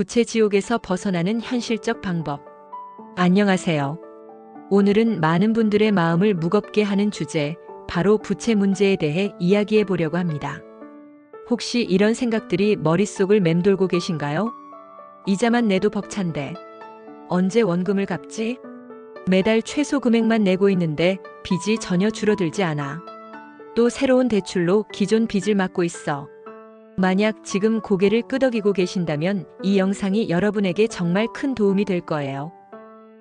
부채 지옥에서 벗어나는 현실적 방법. 안녕하세요. 오늘은 많은 분들의 마음을 무겁게 하는 주제, 바로 부채 문제에 대해 이야기해 보려고 합니다. 혹시 이런 생각들이 머릿속을 맴돌고 계신가요? 이자만 내도 벅찬데 언제 원금을 갚지? 매달 최소 금액만 내고 있는데 빚이 전혀 줄어들지 않아. 또 새로운 대출로 기존 빚을 막고 있어. 만약 지금 고개를 끄덕이고 계신다면 이 영상이 여러분에게 정말 큰 도움이 될 거예요.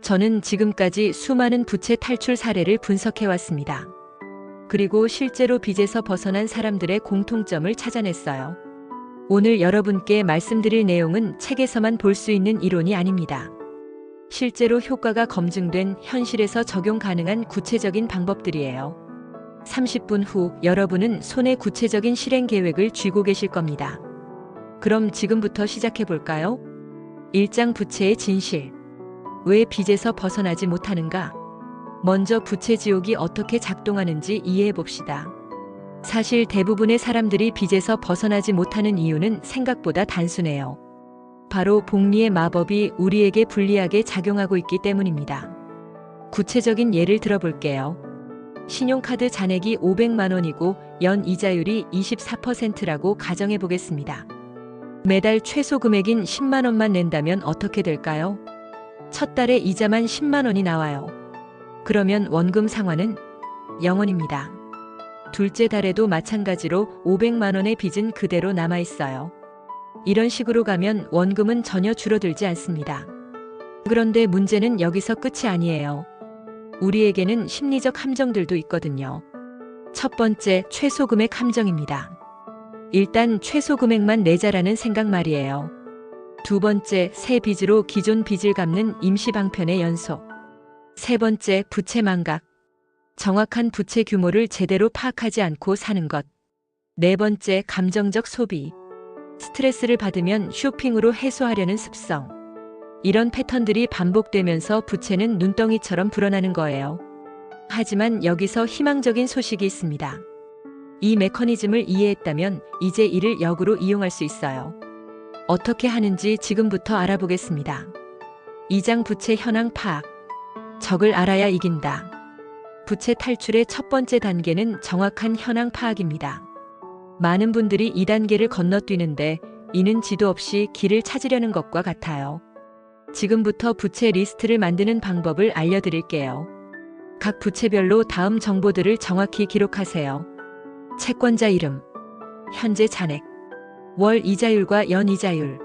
저는 지금까지 수많은 부채 탈출 사례를 분석해 왔습니다. 그리고 실제로 빚에서 벗어난 사람들의 공통점을 찾아냈어요. 오늘 여러분께 말씀드릴 내용은 책에서만 볼 수 있는 이론이 아닙니다. 실제로 효과가 검증된 현실에서 적용 가능한 구체적인 방법들이에요. 30분 후 여러분은 손에 구체적인 실행 계획을 쥐고 계실 겁니다. 그럼 지금부터 시작해 볼까요? 1장 부채의 진실. 왜 빚에서 벗어나지 못하는가? 먼저 부채 지옥이 어떻게 작동하는지 이해해 봅시다. 사실 대부분의 사람들이 빚에서 벗어나지 못하는 이유는 생각보다 단순해요. 바로 복리의 마법이 우리에게 불리하게 작용하고 있기 때문입니다. 구체적인 예를 들어볼게요. 신용카드 잔액이 500만 원이고 연 이자율이 24%라고 가정해 보겠습니다. 매달 최소 금액인 10만 원만 낸다면 어떻게 될까요? 첫 달에 이자만 10만 원이 나와요. 그러면 원금 상환은 0원입니다. 둘째 달에도 마찬가지로 500만 원의 빚은 그대로 남아 있어요. 이런 식으로 가면 원금은 전혀 줄어들지 않습니다. 그런데 문제는 여기서 끝이 아니에요. 우리에게는 심리적 함정들도 있거든요. 첫 번째, 최소 금액 함정입니다. 일단 최소 금액만 내자라는 생각 말이에요. 두 번째, 새 빚으로 기존 빚을 갚는 임시 방편의 연속. 세 번째, 부채 망각. 정확한 부채 규모를 제대로 파악하지 않고 사는 것. 네 번째, 감정적 소비. 스트레스를 받으면 쇼핑으로 해소하려는 습성. 이런 패턴들이 반복되면서 부채는 눈덩이처럼 불어나는 거예요. 하지만 여기서 희망적인 소식이 있습니다. 이 메커니즘을 이해했다면 이제 이를 역으로 이용할 수 있어요. 어떻게 하는지 지금부터 알아보겠습니다. 2장 부채 현황 파악. 적을 알아야 이긴다. 부채 탈출의 첫 번째 단계는 정확한 현황 파악입니다. 많은 분들이 이 단계를 건너뛰는데 이는 지도 없이 길을 찾으려는 것과 같아요. 지금부터 부채 리스트를 만드는 방법을 알려드릴게요. 각 부채별로 다음 정보들을 정확히 기록하세요. 채권자 이름, 현재 잔액, 월 이자율과 연 이자율,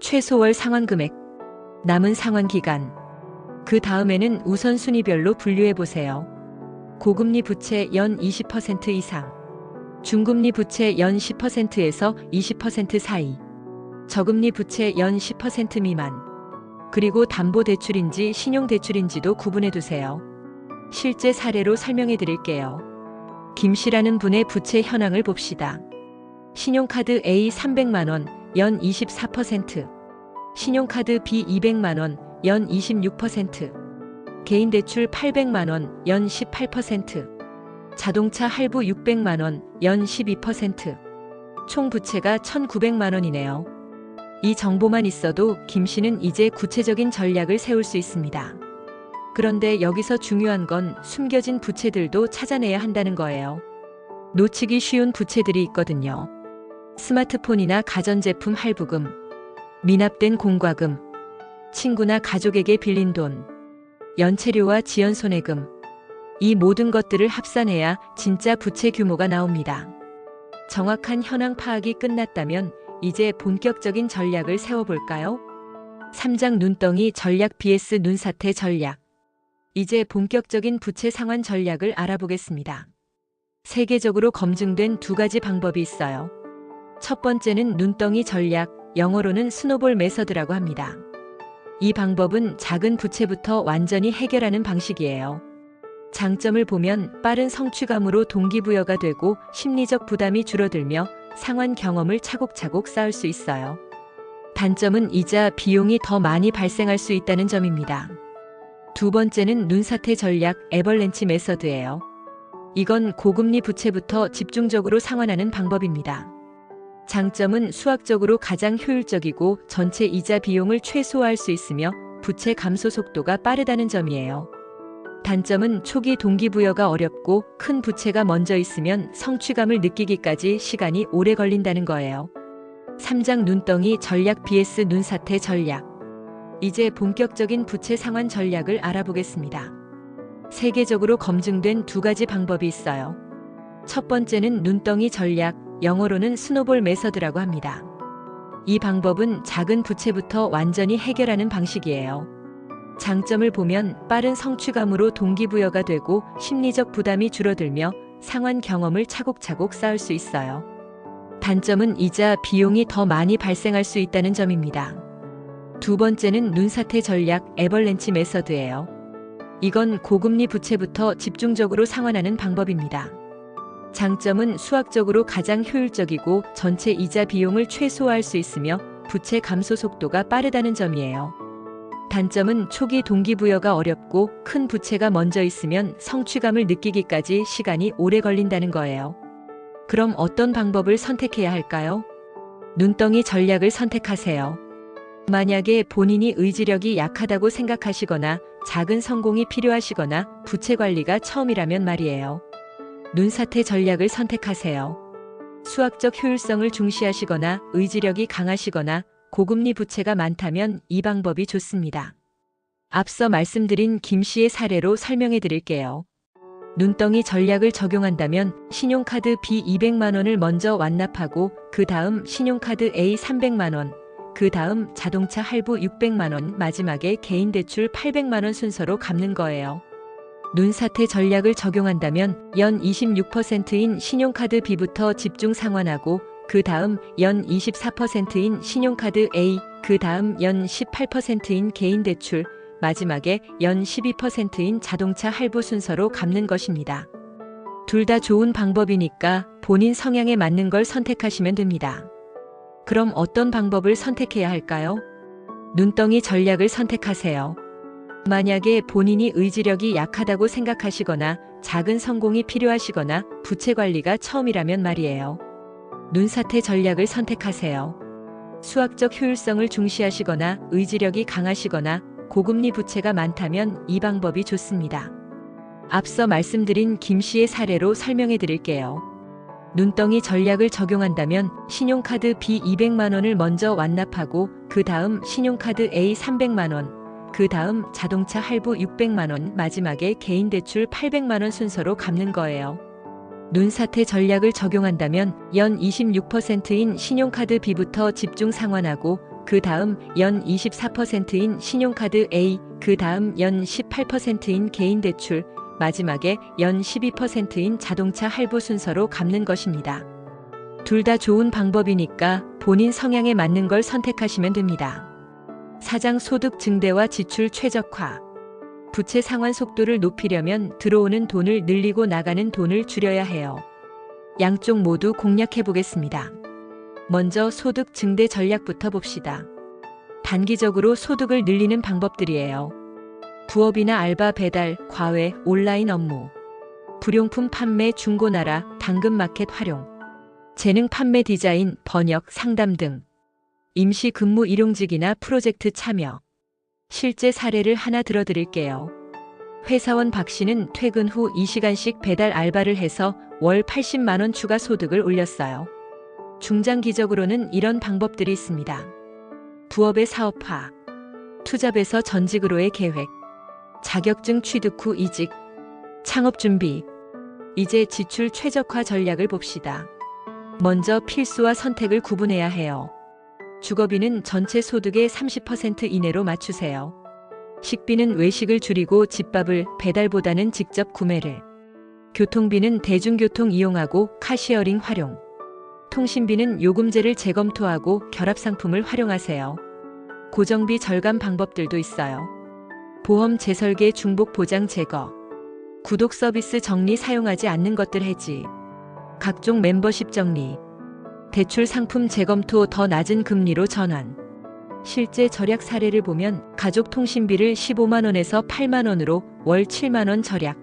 최소 월 상환 금액, 남은 상환 기간. 그 다음에는 우선순위별로 분류해 보세요. 고금리 부채 연 20% 이상, 중금리 부채 연 10%에서 20% 사이, 저금리 부채 연 10% 미만, 그리고 담보대출인지 신용대출인지도 구분해 두세요. 실제 사례로 설명해 드릴게요. 김씨라는 분의 부채 현황을 봅시다. 신용카드 A 300만 원, 연 24%, 신용카드 B 200만 원, 연 26%, 개인대출 800만 원, 연 18%, 자동차 할부 600만 원, 연 12%, 총 부채가 1,900만 원이네요. 이 정보만 있어도 김 씨는 이제 구체적인 전략을 세울 수 있습니다. 그런데 여기서 중요한 건 숨겨진 부채들도 찾아내야 한다는 거예요. 놓치기 쉬운 부채들이 있거든요. 스마트폰이나 가전제품 할부금, 미납된 공과금, 친구나 가족에게 빌린 돈, 연체료와 지연손해금. 이 모든 것들을 합산해야 진짜 부채 규모가 나옵니다. 정확한 현황 파악이 끝났다면 이제 본격적인 전략을 세워볼까요? 3장 눈덩이 전략 vs 눈사태 전략. 이제 본격적인 부채 상환 전략을 알아보겠습니다. 세계적으로 검증된 두 가지 방법이 있어요. 첫 번째는 눈덩이 전략, 영어로는 스노볼 메서드라고 합니다. 이 방법은 작은 부채부터 완전히 해결하는 방식이에요. 장점을 보면 빠른 성취감으로 동기부여가 되고 심리적 부담이 줄어들며 상환 경험을 차곡차곡 쌓을 수 있어요. 단점은 이자 비용이 더 많이 발생할 수 있다는 점입니다. 두 번째는 눈사태 전략 에벌렌치 메서드예요. 이건 고금리 부채부터 집중적으로 상환하는 방법입니다. 장점은 수학적으로 가장 효율적이고 전체 이자 비용을 최소화할 수 있으며 부채 감소 속도가 빠르다는 점이에요. 단점은 초기 동기부여가 어렵고 큰 부채가 먼저 있으면 성취감을 느끼기까지 시간이 오래 걸린다는 거예요. 3장 눈덩이 전략 vs 눈사태 전략. 이제 본격적인 부채 상환 전략을 알아보겠습니다. 세계적으로 검증된 두 가지 방법이 있어요. 첫 번째는 눈덩이 전략, 영어로는 스노볼 메서드라고 합니다. 이 방법은 작은 부채부터 완전히 해결하는 방식이에요. 장점을 보면 빠른 성취감으로 동기부여가 되고 심리적 부담이 줄어들며 상환 경험을 차곡차곡 쌓을 수 있어요. 단점은 이자 비용이 더 많이 발생할 수 있다는 점입니다. 두 번째는 눈사태 전략, 애벌렌치 메서드예요. 이건 고금리 부채부터 집중적으로 상환하는 방법입니다. 장점은 수학적으로 가장 효율적이고 전체 이자 비용을 최소화할 수 있으며 부채 감소 속도가 빠르다는 점이에요. 단점은 초기 동기부여가 어렵고 큰 부채가 먼저 있으면 성취감을 느끼기까지 시간이 오래 걸린다는 거예요. 그럼 어떤 방법을 선택해야 할까요? 눈덩이 전략을 선택하세요. 만약에 본인이 의지력이 약하다고 생각하시거나 작은 성공이 필요하시거나 부채 관리가 처음이라면 말이에요. 눈사태 전략을 선택하세요. 수학적 효율성을 중시하시거나 의지력이 강하시거나 고금리 부채가 많다면 이 방법이 좋습니다. 앞서 말씀드린 김 씨의 사례로 설명해 드릴게요. 눈덩이 전략을 적용한다면 신용카드 B 200만 원을 먼저 완납하고 그 다음 신용카드 A 300만 원, 그 다음 자동차 할부 600만 원, 마지막에 개인 대출 800만 원 순서로 갚는 거예요. 눈사태 전략을 적용한다면 연 26%인 신용카드 B부터 집중 상환하고 그 다음 연 24%인 신용카드 A, 그 다음 연 18%인 개인 대출, 마지막에 연 12%인 자동차 할부 순서로 갚는 것입니다. 둘 다 좋은 방법이니까 본인 성향에 맞는 걸 선택하시면 됩니다. 그럼 어떤 방법을 선택해야 할까요? 눈덩이 전략을 선택하세요. 만약에 본인이 의지력이 약하다고 생각하시거나 작은 성공이 필요하시거나 부채 관리가 처음이라면 말이에요. 눈사태 전략을 선택하세요. 수학적 효율성을 중시하시거나 의지력이 강하시거나 고금리 부채가 많다면 이 방법이 좋습니다. 앞서 말씀드린 김 씨의 사례로 설명해 드릴게요. 눈덩이 전략을 적용한다면 신용카드 B 200만 원을 먼저 완납하고 그 다음 신용카드 A 300만 원, 그 다음 자동차 할부 600만 원, 마지막에 개인 대출 800만 원 순서로 갚는 거예요. 눈사태 전략을 적용한다면 연 26%인 신용카드 B부터 집중 상환하고 그 다음 연 24%인 신용카드 A, 그 다음 연 18%인 개인 대출, 마지막에 연 12%인 자동차 할부 순서로 갚는 것입니다. 둘 다 좋은 방법이니까 본인 성향에 맞는 걸 선택하시면 됩니다. 4장 소득 증대와 지출 최적화. 부채 상환 속도를 높이려면 들어오는 돈을 늘리고 나가는 돈을 줄여야 해요. 양쪽 모두 공략해 보겠습니다. 먼저 소득 증대 전략부터 봅시다. 단기적으로 소득을 늘리는 방법들이에요. 부업이나 알바 배달, 과외, 온라인 업무, 불용품 판매, 중고나라, 당근마켓 활용, 재능 판매 디자인, 번역, 상담 등, 임시 근무 일용직이나 프로젝트 참여. 실제 사례를 하나 들어드릴게요. 회사원 박 씨는 퇴근 후 2시간씩 배달 알바를 해서 월 80만 원 추가 소득을 올렸어요. 중장기적으로는 이런 방법들이 있습니다. 부업의 사업화, 투잡에서 전직으로의 계획, 자격증 취득 후 이직, 창업 준비. 이제 지출 최적화 전략을 봅시다. 먼저 필수와 선택을 구분해야 해요. 주거비는 전체 소득의 30% 이내로 맞추세요. 식비는 외식을 줄이고 집밥을, 배달보다는 직접 구매를. 교통비는 대중교통 이용하고 카시어링 활용. 통신비는 요금제를 재검토하고 결합상품을 활용하세요. 고정비 절감 방법들도 있어요. 보험 재설계 중복 보장 제거. 구독 서비스 정리 사용하지 않는 것들 해지. 각종 멤버십 정리. 대출 상품 재검토 더 낮은 금리로 전환. 실제 절약 사례를 보면 가족 통신비를 15만 원에서 8만 원으로 월 7만 원 절약.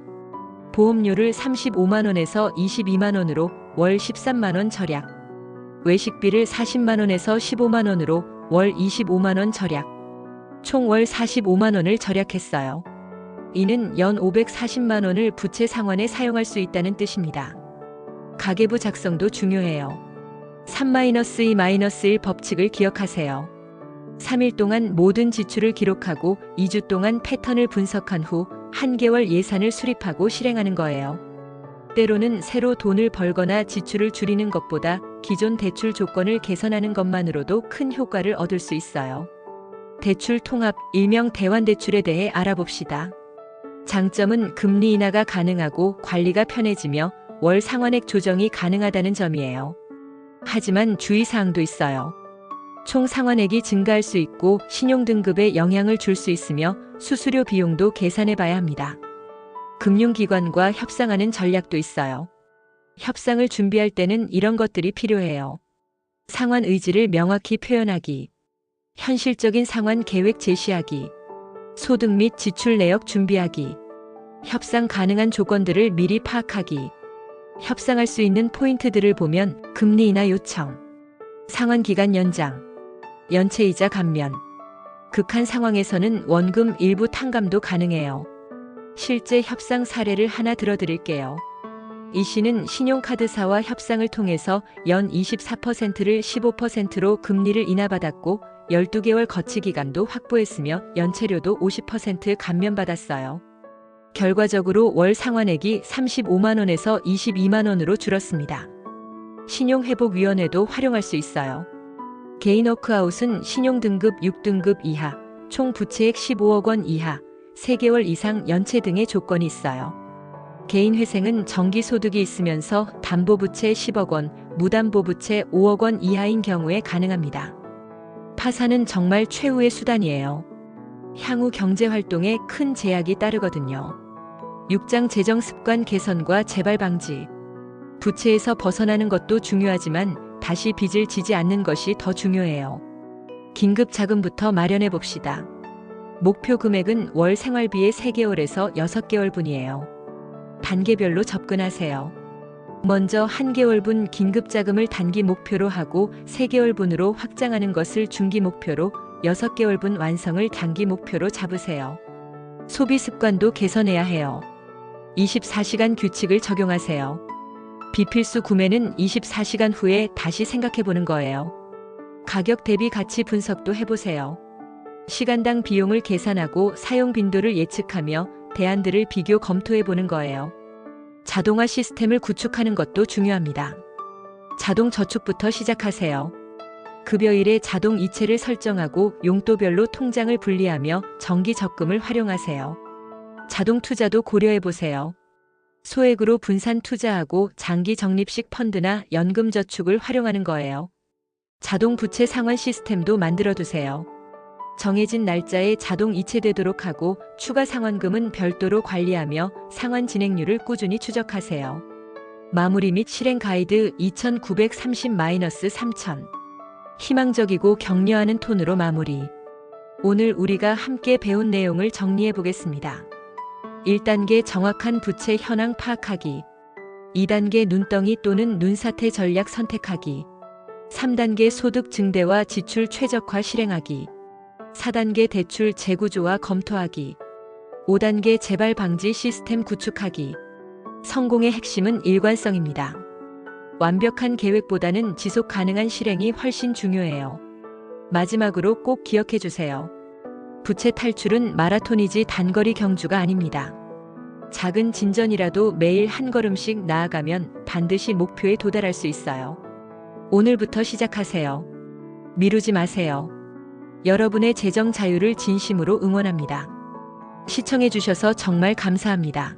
보험료를 35만 원에서 22만 원으로 월 13만 원 절약. 외식비를 40만 원에서 15만 원으로 월 25만 원 절약. 총 월 45만 원을 절약했어요. 이는 연 540만 원을 부채 상환에 사용할 수 있다는 뜻입니다. 가계부 작성도 중요해요. 3-2-1 법칙을 기억하세요. 3일 동안 모든 지출을 기록하고 2주 동안 패턴을 분석한 후 한개월 예산을 수립하고 실행하는 거예요. 때로는 새로 돈을 벌거나 지출을 줄이는 것보다 기존 대출 조건을 개선하는 것만으로도 큰 효과를 얻을 수 있어요. 대출 통합, 일명 대환대출에 대해 알아봅시다. 장점은 금리 인하가 가능하고 관리가 편해지며 월 상환액 조정이 가능하다는 점이에요. 하지만 주의사항도 있어요. 총 상환액이 증가할 수 있고 신용등급에 영향을 줄 수 있으며 수수료 비용도 계산해 봐야 합니다. 금융기관과 협상하는 전략도 있어요. 협상을 준비할 때는 이런 것들이 필요해요. 상환 의지를 명확히 표현하기, 현실적인 상환 계획 제시하기, 소득 및 지출 내역 준비하기, 협상 가능한 조건들을 미리 파악하기, 협상할 수 있는 포인트들을 보면 금리 인하 요청, 상환 기간 연장, 연체이자 감면, 극한 상황에서는 원금 일부 탕감도 가능해요. 실제 협상 사례를 하나 들어드릴게요. 이 씨는 신용카드사와 협상을 통해서 연 24%를 15%로 금리를 인하받았고 12개월 거치 기간도 확보했으며 연체료도 50% 감면받았어요. 결과적으로 월 상환액이 35만 원에서 22만 원으로 줄었습니다. 신용회복위원회도 활용할 수 있어요. 개인 워크아웃은 신용등급 6등급 이하, 총 부채액 15억 원 이하, 3개월 이상 연체 등의 조건이 있어요. 개인 회생은 정기소득이 있으면서 담보부채 10억 원, 무담보부채 5억 원 이하인 경우에 가능합니다. 파산은 정말 최후의 수단이에요. 향후 경제활동에 큰 제약이 따르거든요. 6장 재정습관 개선과 재발 방지. 부채에서 벗어나는 것도 중요하지만 다시 빚을 지지 않는 것이 더 중요해요. 긴급 자금부터 마련해 봅시다. 목표 금액은 월 생활비의 3개월에서 6개월분이에요. 단계별로 접근하세요. 먼저 한 개월분 긴급 자금을 단기 목표로 하고 3개월분으로 확장하는 것을 중기 목표로, 6개월분 완성을 단기 목표로 잡으세요. 소비 습관도 개선해야 해요. 24시간 규칙을 적용하세요. 비필수 구매는 24시간 후에 다시 생각해 보는 거예요. 가격 대비 가치 분석도 해보세요. 시간당 비용을 계산하고 사용 빈도를 예측하며 대안들을 비교 검토해 보는 거예요. 자동화 시스템을 구축하는 것도 중요합니다. 자동 저축부터 시작하세요. 급여일에 자동 이체를 설정하고 용도별로 통장을 분리하며 정기 적금을 활용하세요. 자동 투자도 고려해 보세요. 소액으로 분산 투자하고 장기 적립식 펀드나 연금 저축을 활용하는 거예요. 자동 부채 상환 시스템도 만들어 두세요. 정해진 날짜에 자동 이체되도록 하고 추가 상환금은 별도로 관리하며 상환 진행률을 꾸준히 추적하세요. 마무리 및 실행 가이드 2930-3000. 희망적이고 격려하는 톤으로 마무리. 오늘 우리가 함께 배운 내용을 정리해 보겠습니다. 1단계 정확한 부채 현황 파악하기. 2단계 눈덩이 또는 눈사태 전략 선택하기. 3단계 소득 증대와 지출 최적화 실행하기. 4단계 대출 재구조화 검토하기. 5단계 재발 방지 시스템 구축하기. 성공의 핵심은 일관성입니다. 완벽한 계획보다는 지속 가능한 실행이 훨씬 중요해요. 마지막으로 꼭 기억해 주세요. 부채 탈출은 마라톤이지 단거리 경주가 아닙니다. 작은 진전이라도 매일 한 걸음씩 나아가면 반드시 목표에 도달할 수 있어요. 오늘부터 시작하세요. 미루지 마세요. 여러분의 재정 자유를 진심으로 응원합니다. 시청해 주셔서 정말 감사합니다.